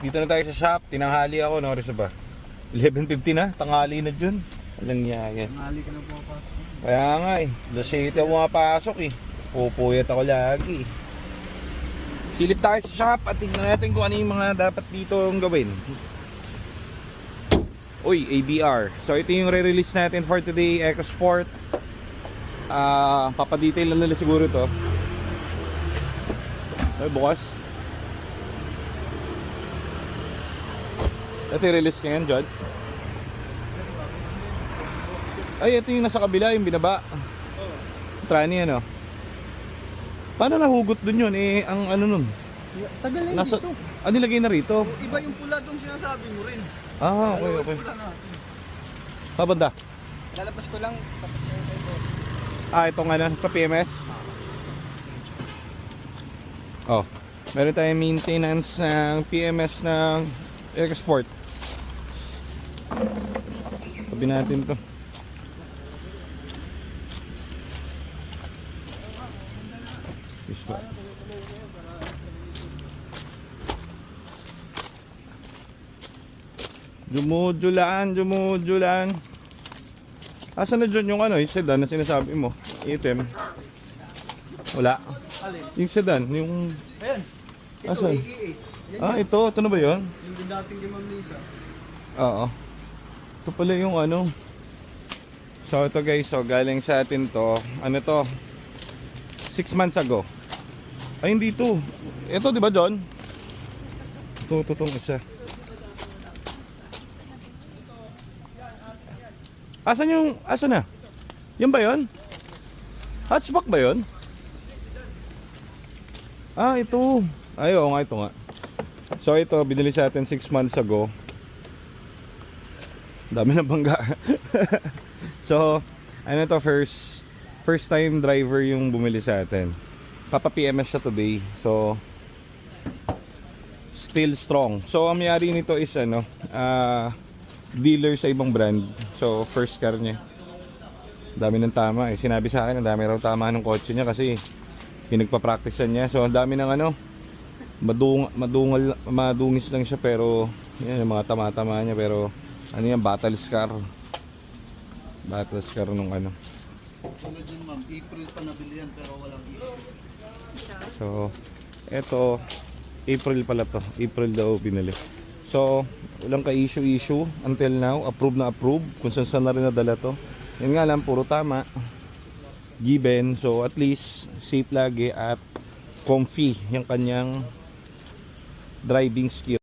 dito na tayo sa shop. Tinanghali ako, no? Oras na ba? 11:50 na, tanghali na dyan. Walang niya. Tanghali ka na pumapasok. Kaya nga eh, 12 ako pumapasok eh. Pupuyat ako lagi. Silip tayo sa shop at tignan natin kung ano yung mga dapat dito gawin. Uy, ABR. So ito yung re-release natin for today, EcoSport. Papadetail lang nila siguro to. Ay, bukas. Ito yung release ngayon, John. Ay, ito yung nasa kabila, yung binaba. Trani, ano. Paano nahugot dun yun? Eh, ang ano nun? Tagal na Nasa, dito. nilagay na rito. Iba yung pula dong sinasabi mo rin. Okay. Pula natin. Pabanda. Lalabas ko lang, tapos ito. Itong ano, pa PMS. Oh, meron tayong maintenance ng PMS ng EcoSport. Tabi natin to. Jumujulan. Asan na dyan yung ano, yung sedan na sinasabi mo? Item. Wala. Alin? Yung sedan, yung... Ayan. Ito, Asan? AGA. Ito na ba yun? Yung dating kay Ma'am Lisa. Oo. Ito pala yung ano. So ito guys, so galing sa atin to. Ano to? 6 months ago. Ay hindi to. Ito di ba John? Ito tong isa. Asan na? Yan ba yun? Hatchback ba yun? Ito. Ay, oo nga, ito nga. So ito, binili sa atin 6 months ago. Dami ng bangga. So, ano to, first time driver yung bumili sa atin. Papa PMS siya today. So, still strong. So, ang mayari nito is ano, dealer sa ibang brand. So, first car niya. Dami ng tama. Sinabi sa akin, ang dami raw tama ng kotse niya kasi pinagpa-practicean niya. So, ang dami ng ano, madungis lang siya pero yan yung mga tama-tama niya pero ano yan, battle scar nung ano. Tulad yun ma'am, April pa nabili yan pero walang issue. So, eto April pala to. April daw binili. So, walang ka-issue until now. Approve na approve. Kung saan na rin nadala to. Yan nga lang, puro tama. Given. So, at least, safe lagi at comfy yung kanyang driving skill.